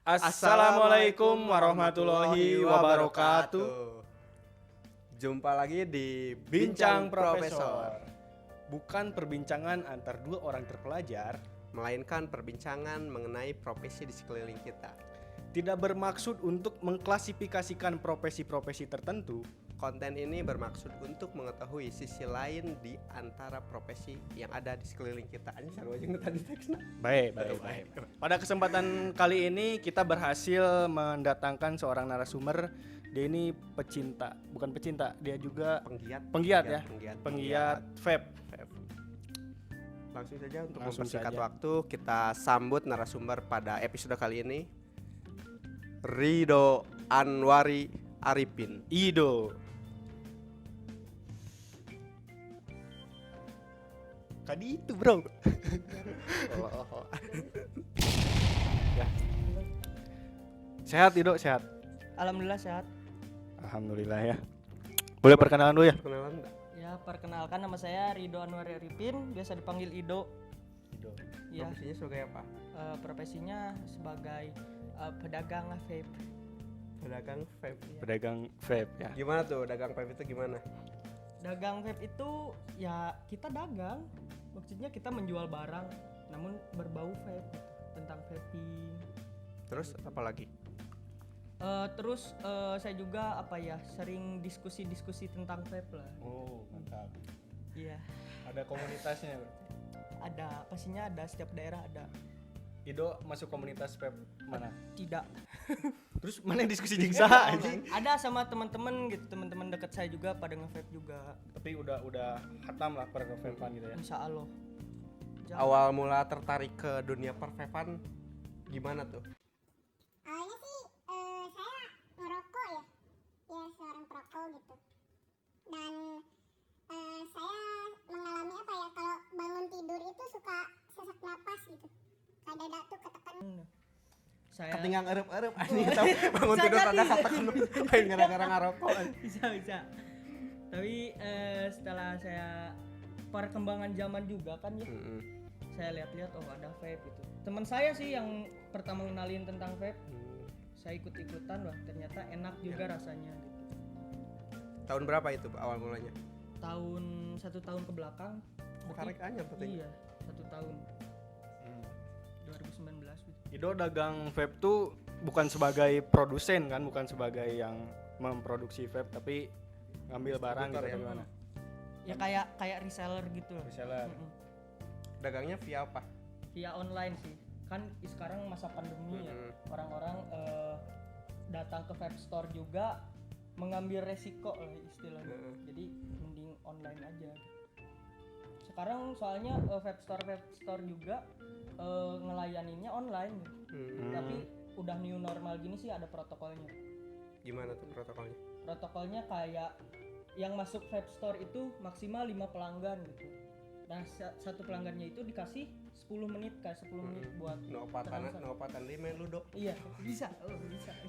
Assalamualaikum warahmatullahi wabarakatuh. Jumpa lagi di Bincang Profesor. Bukan perbincangan antar dua orang terpelajar, melainkan perbincangan mengenai profesi di sekeliling kita. tidak bermaksud untuk mengklasifikasikan profesi-profesi tertentu. Konten ini bermaksud untuk mengetahui sisi lain di antara profesi yang ada di sekeliling kita. Ini seru aja tadi teksnya. Baik. Pada kesempatan kali ini kita berhasil mendatangkan seorang narasumber. Dia ini bukan pecinta, dia juga penggiat vape. Langsung saja untuk Langsung mempersingkat saja. waktu, kita sambut narasumber pada episode kali ini, Ridho Anwari Arifin. Ido. Tadi itu bro. Ya. Sehat Ido, sehat. Alhamdulillah sehat. Alhamdulillah ya. Boleh perkenalan dulu ya? Perkenalan enggak? Ya, perkenalkan nama saya Ridho Anwar Arifin, biasa dipanggil Ido. Ido. Ya, Profesinya sebagai apa? profesinya sebagai pedagang vape. Pedagang vape. Pedagang vape ya. Gimana tuh dagang vape itu gimana? Dagang vape itu ya kita dagang, maksudnya kita menjual barang namun berbau vape gitu, tentang vaping. Terus apa lagi? Terus saya juga sering diskusi tentang vape lah. Oh mantap. Iya, Ada komunitasnya. ada pastinya ada, setiap daerah ada. Ido masuk komunitas vape mana? Tidak. Terus mana diskusi jengsa aja? Ada sama teman-teman gitu, teman-teman dekat saya juga pada nge-vape juga. Tapi udah hatam lah per vapean gitu ya. Insya Allah. Awal mula tertarik ke dunia pervapean gimana tuh? Awalnya sih saya ngerokok ya seorang perokok gitu. Dan saya mengalami kalau bangun tidur itu suka sesak napas gitu. Kayak dada tuh ketekan. Saya Ketinggang erup-erup anjing tahu bangun tidur ada katakan main gara-gara ngarokok. bisa. Tapi setelah saya perkembangan zaman juga kan ya. Saya lihat-lihat ada vape gitu. Teman saya sih yang pertama ngenalin tentang vape. Saya ikut-ikutan lah, ternyata enak juga rasanya gitu. Tahun berapa itu awal mulanya? Satu tahun ke belakang. Karek anyar penting. Iya, 1 tahun. 2019 gitu. Ido dagang vape tuh bukan sebagai produsen kan, bukan sebagai yang memproduksi vape, tapi ngambil barang gitu ya? gimana? Ya kayak reseller gitu loh. Reseller. Dagangnya via apa? Via online sih. Kan sekarang masa pandemi ya. Orang-orang datang ke vape store juga mengambil resiko lah istilahnya. Jadi mending online aja. Sekarang soalnya vape store juga ngelayaninnya online gitu. Tapi udah new normal gini sih ada protokolnya. Gimana tuh protokolnya? Protokolnya kayak yang masuk vape store itu maksimal 5 pelanggan gitu. Nah, satu pelanggannya itu dikasih 10 menit buat No opatan 5 lu dok. Iya, bisa.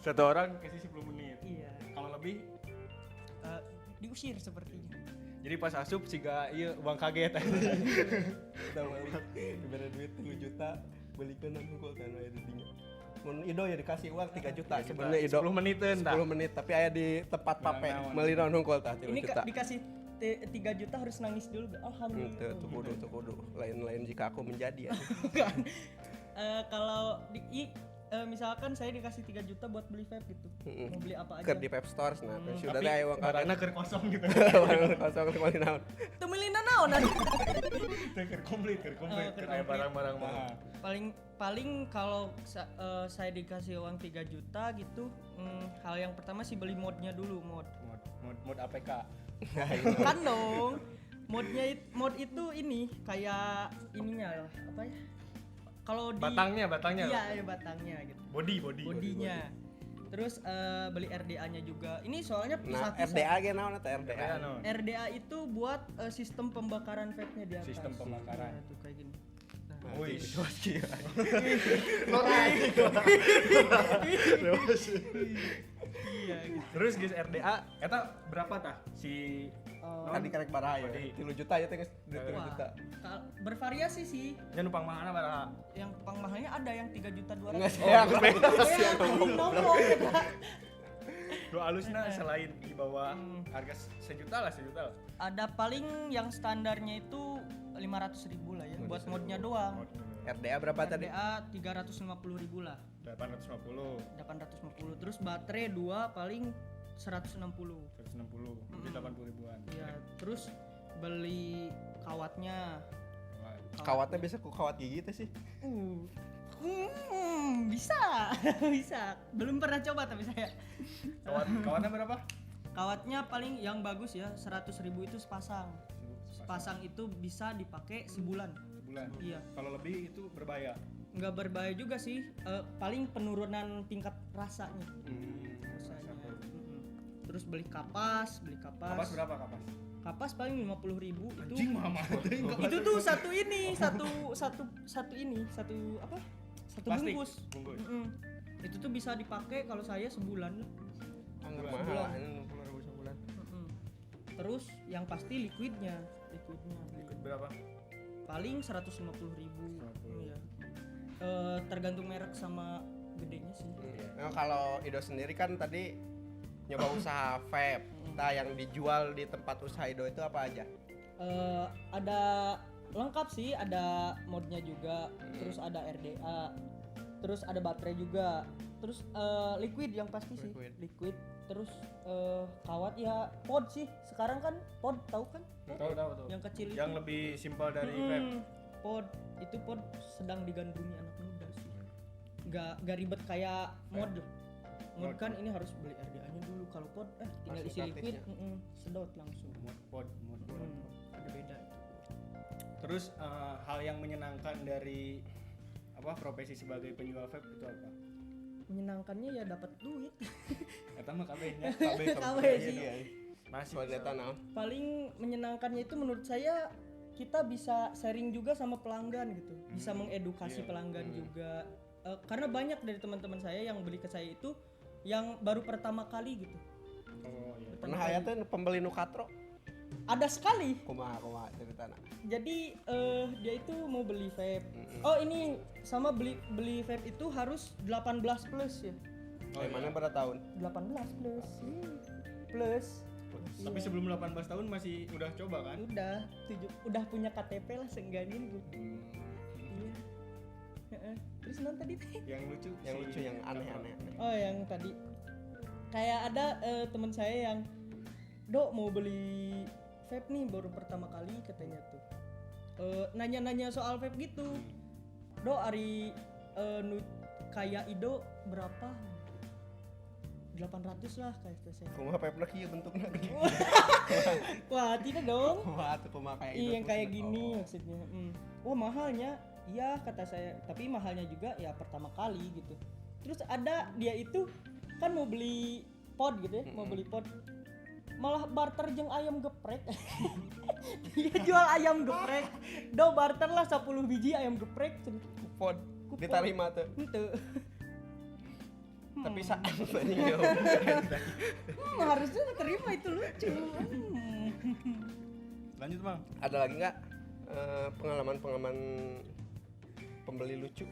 Satu orang kasih 10 menit. Iya. Kalau lebih Diusir sepertinya. jadi pas asup siga ieu uang kaget. Tahu diberi duit 3 juta belikan hungkul kan aya di dinya. Mun Ido ya dikasih uang 3 juta sebenarnya Ido 10 meniteun tah. 10 menit tapi aya di tempat pape Naon. meuli naon hungkul tah 3 Ini juta. dikasih 3 juta harus nangis dulu. Alhamdulillah. Tuh kudu lain jika aku menjadi ya. Bukan. Kalau misalkan saya dikasih 3 juta buat beli vape gitu. Mau beli apa aja. Keur di vape stores nah sudah Tapi teh aya uang barangna keur kosong gitu. barang kosong meuli naon. Teu meulina naon atuh. Keur komplit, keur aya barang-barang mahal. Paling kalau saya dikasih uang 3 juta gitu, hal yang pertama sih beli modnya dulu, mod APK. kan dong. Mod itu ini kayak ininya lah, apa ya? Kalau di Batangnya. Iya, batangnya gitu. Bodinya. Terus beli RDA-nya juga. Ini soalnya Nah, pisah-pisah. RDA ge naon eta RDA? RDA itu buat sistem pembakaran vape-nya di atas. Sistem pembakaran. Nah, tuh kayak gini. Nah, Wih. iya gitu. Terus guys RDA eta berapa tah si Tadi karek baraha ya. Tadi. 3 juta ya teh 3 Wah, juta. bervariasi sih. Jangan numpang mana baraha. Yang pang mahalnya ada yang 3 juta 200. Enggak sih, aku bebas. Ya, ngomong gitu. Dua alusna selain di bawah harga sejuta lah. Ada paling yang standarnya itu 500.000 lah ya buat modnya doang. RDA berapa tadi? RDA 350.000 lah. 850. 850. Terus baterai 2 paling 160. 160. Jadi 80 ribuan. Iya, terus beli kawatnya. Kawatnya biasa ku kawat gigi teh sih. Bisa. Bisa. Belum pernah coba tapi saya. Kawatnya berapa? Kawatnya paling yang bagus ya 100.000 itu sepasang. Sepasang itu bisa dipakai sebulan. Sebulan. Iya. Kalau lebih itu berbahaya. Nggak berbahaya juga sih. Paling penurunan tingkat rasanya. Rasanya. Terus beli kapas. Kapas berapa kapas? Kapas paling 50.000 itu. Anjing mama. Itu tuh satu apa? Satu Plastik. bungkus. Itu tuh bisa dipakai kalau saya sebulan. Anggur Sebulan. mahal, ini 60.000 sebulan. Terus yang pasti liquidnya Ikut berapa? paling 150.000. Iya. Tergantung merek sama gedenya sih. Nah, kalau Ido sendiri kan tadi nyoba usaha vape. Nah, yang dijual di tempat usaha Ido itu apa aja? Ada lengkap sih, ada modnya juga, terus ada RDA, terus ada baterai juga, terus liquid yang pasti sih, liquid, terus kawat ya pod sih, sekarang kan pod tahu kan? Tahu. Yang kecil itu. Yang lebih simpel dari vape. Pod sedang digandrungi anak muda sih, nggak ribet kayak mod. Mod kan ini harus beli RDA-nya dulu, kalau pod tinggal Langsung isi liquid, gratisnya. sedot langsung. Pod. Ada beda itu. Terus hal yang menyenangkan dari profesi sebagai penjual vape itu apa? Menyenangkannya ya dapat duit. Eta mah kabehnya. KB sih. Masih Soal data naon? Paling menyenangkannya itu menurut saya kita bisa sharing juga sama pelanggan gitu, bisa mengedukasi pelanggan juga. Karena banyak dari teman-teman saya yang beli ke saya itu yang baru pertama kali gitu. Oh iya. Pernah aya teh pembeli nu katro? Ada sekali. Kumaha ceritana? Jadi dia itu mau beli vape. Oh ini sama beli vape itu harus 18 plus ya. Mana pada tahun? 18 plus. Plus. Tapi sebelum 18 tahun masih udah coba kan? Udah punya KTP lah seenggaknya gitu. Iya. Terus non tadi Yang lucu yang aneh-aneh. oh yang tadi kayak ada teman saya yang mau beli vape nih baru pertama kali katanya tuh nanya-nanya soal vape gitu. Ari kayak Ido berapa? 800 lah kayak saya. Kumaha vape lagi ya bentuknya gini. Wah tidak dong. Wah, tuh kumaha kayak Iya yang terus. kayak gini Oh. maksudnya. Wah mahalnya, iya kata saya. Tapi mahalnya juga ya pertama kali gitu. Terus ada dia itu kan mau beli pod gitu ya, mau beli pod. Malah barter jeung ayam geprek. Dia jual ayam geprek. Barter lah 10 biji ayam geprek. Kupon diterima tuh. Itu. Tapi saat anjing ya. Harusnya terima itu lucu. Lanjut Bang. Ada lagi nggak pengalaman pembeli lucu?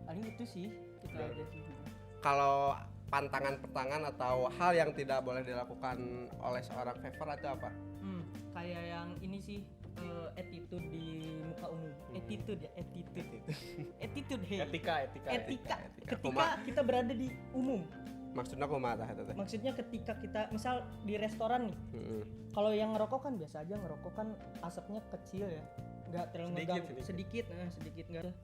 Paling itu sih kita aja sih. Kalau pantangan atau hal yang tidak boleh dilakukan oleh seorang vaper itu apa? Kayak yang ini sih attitude di muka umum. Attitude. Attitude hey. Etika. Ketika kita berada di umum. Maksudnya kumaha tah eta teh? Maksudnya ketika kita misal di restoran nih. Kalau yang ngerokok kan biasa aja, ngerokok kan asapnya kecil ya. Enggak terlalu ngeganggu, sedikit enggak.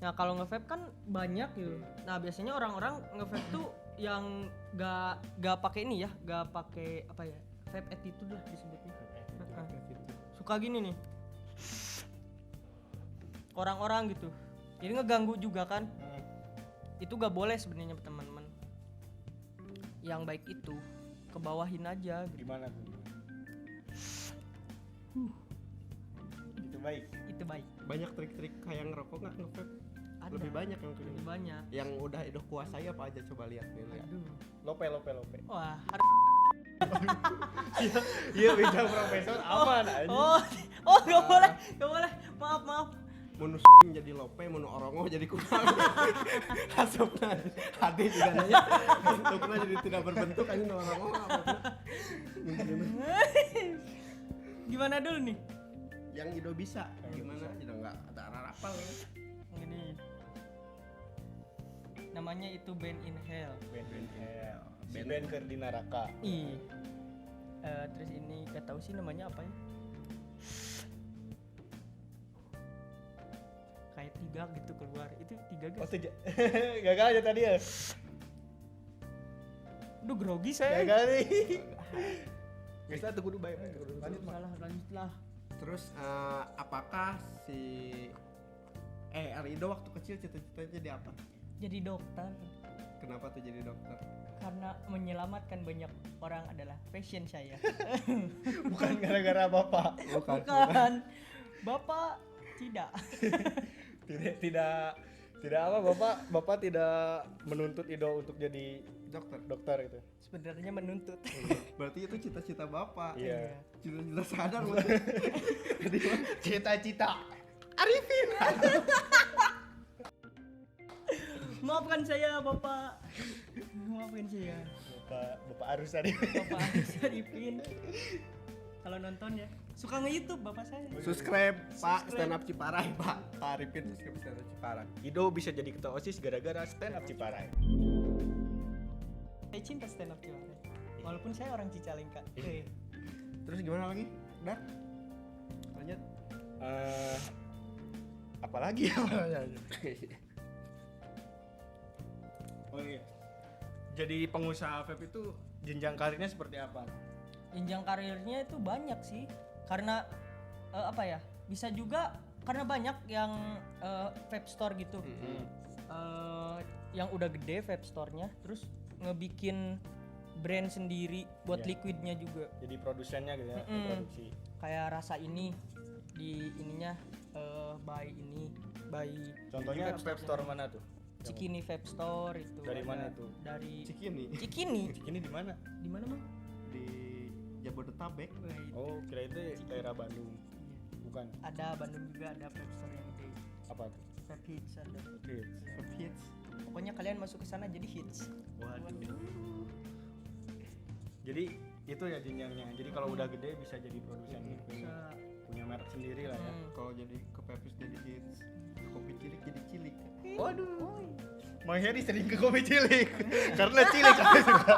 Nah, kalau nge-vape kan banyak gitu. Nah, biasanya orang-orang nge-vape tuh yang enggak pakai ini ya, enggak pakai apa ya? Vape attitude lah disebutnya. Suka gini nih. Orang-orang gitu. Jadi ngeganggu juga kan. Itu gak boleh sebenarnya teman-teman. Yang baik itu kebawahin aja gitu. Gimana tuh? Itu baik. Banyak trik-trik kayak ngerokok nggak nge-vape? Ada. Lebih banyak yang kayak Lebih banyak. yang udah kuasai apa aja coba lihat nih lihat. Aduh. Lope. Wah, Iya bicara profesor aman anjing. Oh nggak boleh. Maaf. Mun jadi lope, mun orongo jadi kurang. Hasupna hati juga nanya. Bentuknya jadi tidak berbentuk anjing orongo apa. Gimana dulu nih? Yang Ido bisa gimana? Tidak enggak ada rapal ya. Ini namanya itu band in hell. Band keur di neraka. Terus ini gak tahu sih namanya apa ya. Kayak 3 gitu keluar. Itu 3 guys. Gagal aja tadi ya. Aduh grogi saya. Gagal nih. Geus lah tuh kudu bae. Lanjutlah. Terus apakah si Arido waktu kecil cita-citanya jadi apa? Jadi dokter. Kenapa tuh jadi dokter? Karena menyelamatkan banyak orang adalah passion saya. Bukan gara-gara bapak. Bukan. Bapak tidak. Tidak apa bapak tidak menuntut Ido untuk jadi dokter gitu. Sebenarnya menuntut. Berarti itu cita-cita bapak. Iya. Cita-cita sadar maksudnya. Cita-cita Maafkan saya Bapak. Maafkan saya. Bapak Arus tadi. Bapak Agus Arifin. Kalau nonton ya, suka nge-YouTube Bapak saya. Subscribe Pak Stand Up Ciparai Pak. Pak Arifin subscribe Stand Up Ciparai. Ido bisa jadi ketua OSIS gara-gara stand up Ciparai. Saya cinta stand up Ciparai. Walaupun saya orang Cicalengka. Terus gimana lagi? Udah? Lanjut. Apalagi ya? Oh iya. Jadi pengusaha vape itu jenjang karirnya seperti apa? Jenjang karirnya itu banyak sih. Karena apa ya? Bisa juga karena banyak yang vape store gitu. Yang udah gede vape store-nya, terus ngebikin brand sendiri buat liquidnya juga. Jadi produsennya gitu ya, produksi. Kayak rasa ini di ininya by Contohnya vape store mana tuh? Cikini Vape Store itu. Dari mana itu? Dari Cikini. Cikini. Ini di mana? Di mana, Bang? Di Jabodetabek. Oh, kira itu daerah Bandung. Bukan. Ada Bandung juga ada Vape Store yang gede. Apa tuh? Vape Hits ada. Hits. Pokoknya kalian masuk ke sana jadi hits. Waduh. Jadi itu ya jenjangnya. Jadi kalau udah gede bisa jadi produsen gitu. Bisa. Punya merek sendiri lah ya. Kalau jadi ke Pepis jadi hits. Kopi cilik jadi cilik. Waduh. Mang Heri sering ke kopi cilik. Karena cilik kan suka.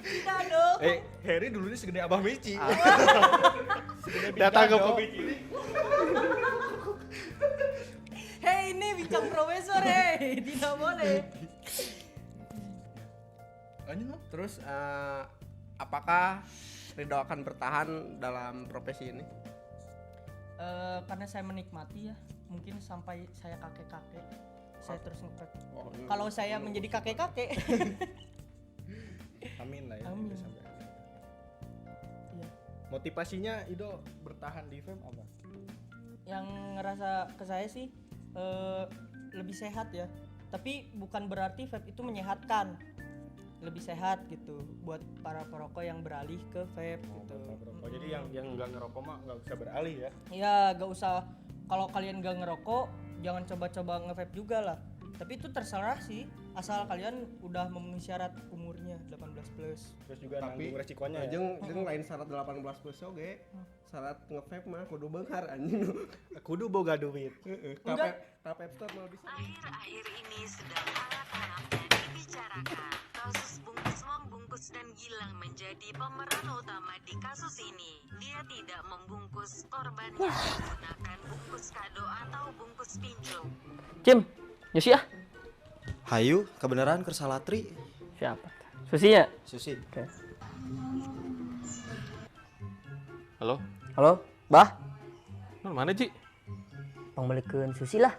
Tidak dong. Heri dulunya segede Abah Mici. Segede Datang ke Bigado. kopi cilik. Hei ini bincang profesor tidak boleh. Terus apakah Ridho akan bertahan dalam profesi ini? Karena saya menikmati ya, mungkin sampai saya kakek-kakek saya terus nge-vape. Oh, Kalau saya menjadi kakek-kakek. Amin lah ya. Amin. Udah sampai. Iya. Motivasinya Ido bertahan di vape apa? Yang ngerasa ke saya sih lebih sehat ya. Tapi bukan berarti vape itu menyehatkan. Lebih sehat gitu buat para perokok yang beralih ke vape gitu. Oh, jadi yang nggak ngerokok mah nggak usah beralih ya? Ya gak usah, kalau kalian gak ngerokok jangan coba-coba nge-vape juga lah. Tapi itu terserah sih, asal kalian udah memenuhi syarat umurnya 18+. Terus juga nanggung resikonya ya? Jeung lain syarat 18+ oge. Syarat nge-vape mah kudu beunghar anjing. Kudu boga duit. Enggak. Vape store mah bisa. Akhir-akhir ini sedang hangat-hangatnya dibicarakan. Kasus bungkus uang bungkus dan Gilang menjadi pemeran utama di kasus ini. Dia tidak membungkus korbannya menggunakan bungkus kado atau bungkus pinjol. Cim, Yusi ah. Hayu, kebenaran kersalatri. Siapa? Susi ya? Susi. Oke. Halo, Halo, Bah. mana Ji? Pangbalikeun Susi lah.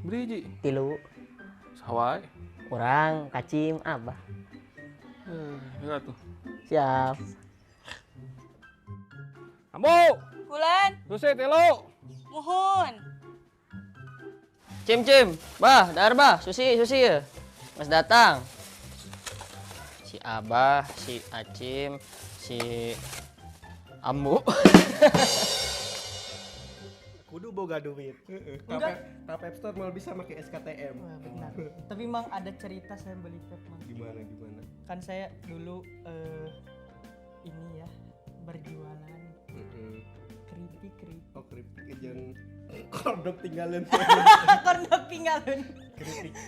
Beri Ji. 3. Sawai. Urang, Kacim, Abah. Enggak tuh. Siap. Ambo, Bulan, Susi telo. mohon. Cim, Bah, dar Bah, Susi ya. Mas datang. Abah, si Acim, si Ambu. Kudu boga duit. Enggak. Tapi App Store malah bisa pakai SKTM. Wah, benar. Tapi emang ada cerita saya beli vape mang. Gimana? Kan saya dulu ini ya berjualan keripik. Oh, keripik ajan kodok tinggalin. Kondok tinggalin.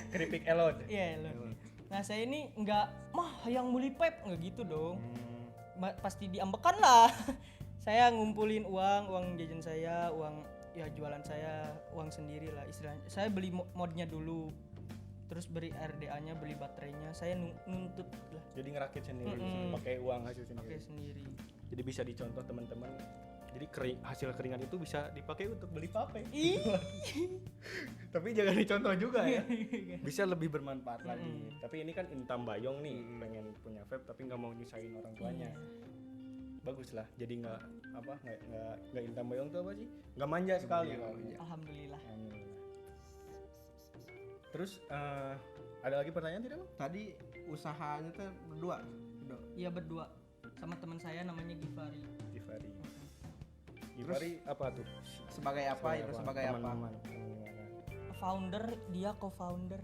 Keripik elon. Iya loh. Nah saya ini nggak yang beli vape nggak gitu dong. Pasti diambekan lah. Saya ngumpulin uang jajan saya, uang ya jualan saya, uang sendiri lah istilahnya. Saya beli modnya dulu, terus beli RDA-nya, beli baterainya. Saya nuntut lah. Jadi ngerakit sendiri, pakai uang hasil sendiri. Pakai sendiri. Jadi bisa dicontoh teman-teman. Jadi hasil keringat itu bisa dipakai untuk beli vape. Tapi jangan dicontoh juga ya. Bisa lebih bermanfaat lagi. Tapi ini kan intam bayong nih, pengen punya vape tapi nggak mau nyusahin orang tuanya. Bagus lah. Jadi nggak intam bayong tuh apa sih? Nggak manja sekali. Alhamdulillah. Terus ada lagi pertanyaan tidak, Bang? Tadi usahanya tuh berdua. Iya berdua sama teman saya namanya Givari. Givari apa tuh? Sebagai apa? Teman-teman. Founder, dia co-founder.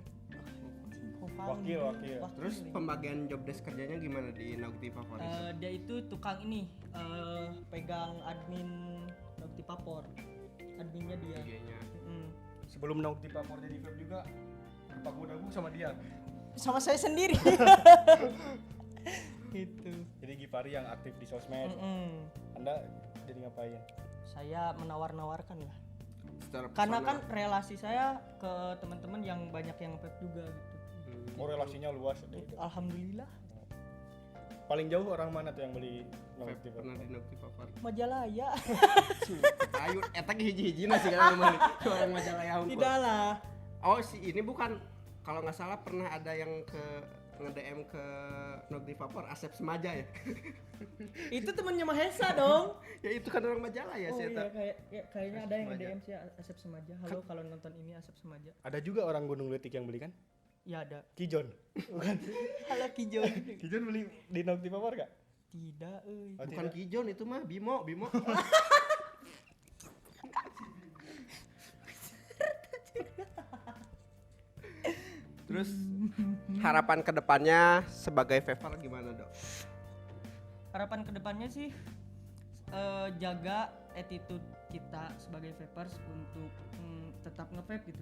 Wakil. Terus pembagian job desk kerjanya gimana di Noctiva Favoris? Dia itu tukang ini pegang admin Noctivapor. Adminnya dia. Sebelum Noctivapor jadi vape juga berpagu-pagu sama dia. Sama saya sendiri. Gitu. Jadi Givari yang aktif di sosmed. Anda jadi ngapain? Saya menawar-nawarkan lah. Secara Karena personal. kan relasi saya ke teman-teman yang banyak yang vape juga gitu. Oh, relasinya luas deh. Alhamdulillah. Paling jauh orang mana tuh yang beli vape Noctiva? pernah di Noctiva Favoris. Majalaya. Ayo, eta hiji-hiji nasi kan kembali. Orang Majalaya unggul. Tidak lah. Oh, ini bukan, kalau nggak salah pernah ada yang nge-DM ke Noctiva Favoris Asep Semaja ya. Itu temannya Mahesa dong. Ya itu kan orang Majalaya Oh sih eta. iya, kayaknya ada yang Asep nge-DM sih Asep Semaja. Halo, kalau nonton ini Asep Semaja. Ada juga orang Gunung Letik yang beli kan? Ya ada. Kijon. Bukan. Halo Kijon. Kijon beli di Noctivapor gak? Tidak, euy. Oh, Bukan tidak. Kijon itu mah Bimo. Terus harapan kedepannya sebagai vapor gimana, Dok? Harapan kedepannya sih jaga attitude kita sebagai vapers untuk tetap nge-vape gitu.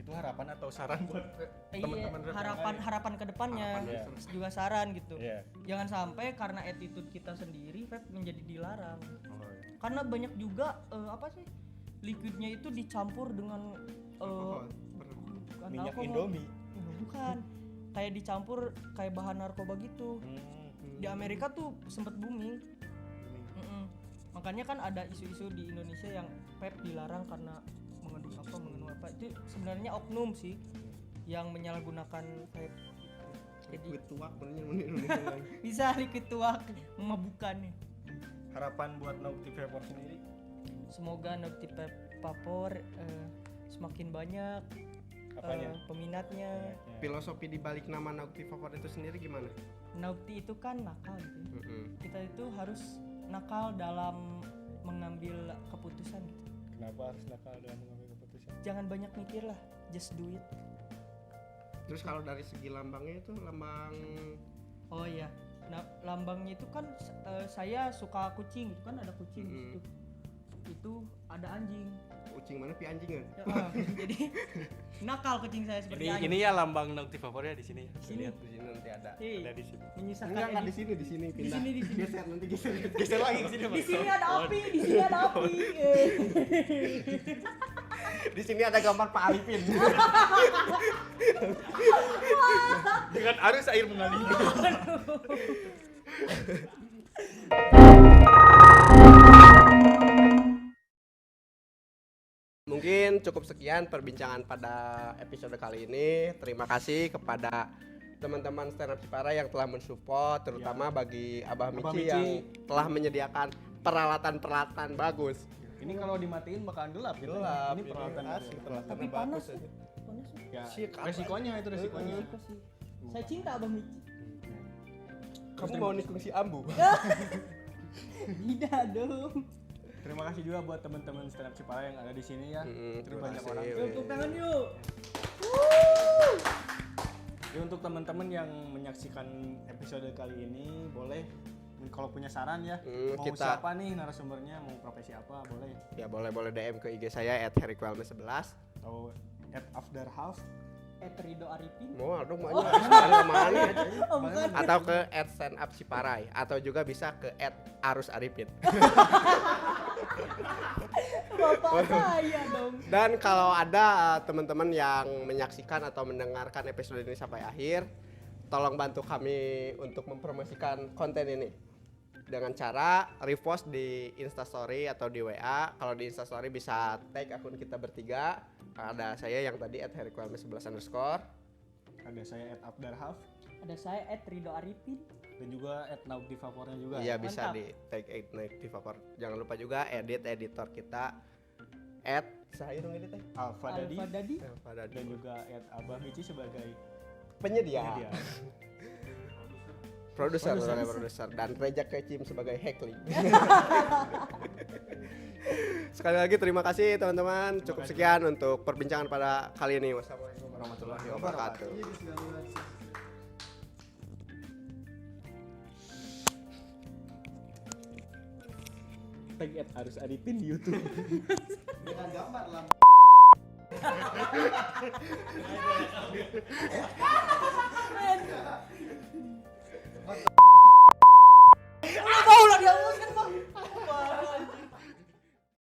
Itu harapan atau saran buat teman-teman vape yang lain? Harapan kedepannya Harapan, juga saran gitu. Iya. Jangan sampai karena attitude kita sendiri vape menjadi dilarang. Oh, iya. Karena banyak juga liquidnya itu dicampur dengan bukan Minyak alkohol. Indomie. Bukan. Kayak dicampur kayak bahan narkoba gitu. Di Amerika tuh sempet booming. Makanya kan ada isu-isu di Indonesia yang vape dilarang karena mengandung apa. Itu sebenarnya oknum sih yang menyalahgunakan vape. Jadi Liquid tuak bener. bisa liquid tuak memabukkan nih. Harapan buat Noctivapor sendiri? Semoga Noctivapor semakin banyak Apanya? peminatnya. Filosofi di balik nama Noctiva Favoris itu sendiri gimana? Nauti itu kan nakal gitu. Kita itu harus nakal dalam mengambil keputusan gitu. Kenapa harus nakal dalam mengambil keputusan? Jangan banyak mikir lah, just do it. Terus kalau dari segi lambangnya itu lambang Oh iya, nah lambangnya itu kan saya suka kucing gitu kan, ada kucing di situ. Itu ada anjing. kucing mana pi anjing kan? Jadi nakal kucing saya seperti anjing. Ini ya lambang Noctivapornya di sini. Sini. Lihat di sini nanti ada. Ada di sini. Menyusahkan Enggak di edit. sini pindah. di sini. Geser nanti geser. Geser lagi ke sini, Di sini ada api, di sini ada api. Di sini ada gambar Pak Arifin. Dengan arus air mengalir. Mungkin cukup sekian perbincangan pada episode kali ini. Terima kasih kepada teman-teman Stand Up Cipara yang telah mensupport, terutama bagi Abah Mici yang telah menyediakan peralatan-peralatan bagus. Ini kalau dimatiin bakalan gelap gitu. Gelap, Ini peralatan asli peralatan Tapi panas ya. Panas. Ya, resikonya itu resikonya. Resiko sih. Saya cinta Abang Mici. Kamu mau nikung si Ambu? Tidak dong. Terima kasih juga buat teman-teman stand up Ciparai yang ada di sini ya. Terima banyak kasih. orang. Tepuk tangan yuk. Jadi untuk teman-teman yang menyaksikan episode kali ini boleh kalau punya saran ya, mau siapa nih narasumbernya, mau profesi apa, boleh. Ya boleh DM ke IG saya @herikwelme11 Atau @afterhalf. Rido Arifin. Mau dong banyak sekali kemana Oh, bukan. atau ke @standupciparai atau juga bisa ke @arusarifin. Bapak saya dong. Dan kalau ada teman-teman yang menyaksikan atau mendengarkan episode ini sampai akhir, tolong bantu kami untuk mempromosikan konten ini dengan cara repost di Instastory atau di WA. Kalau di Instastory bisa tag akun kita bertiga. Ada saya yang tadi @herikwelme11_. Ada saya @afterhalf Ada saya Rido Arifin. dan juga @naukdivapornya juga. Iya bisa Mantap. di tag @naiktivapor. Jangan lupa juga editor kita saya dong edit Alfa Dadi Alfa Dadi. dan juga Abah Mici sebagai penyedia. media. Produser dan Reja Kecim sebagai heckling. Sekali lagi terima kasih teman-teman. Cukup sekian untuk perbincangan pada kali ini. Wassalamualaikum warahmatullahi wabarakatuh. Tag @arusarifin di YouTube. Dengan gambar lah.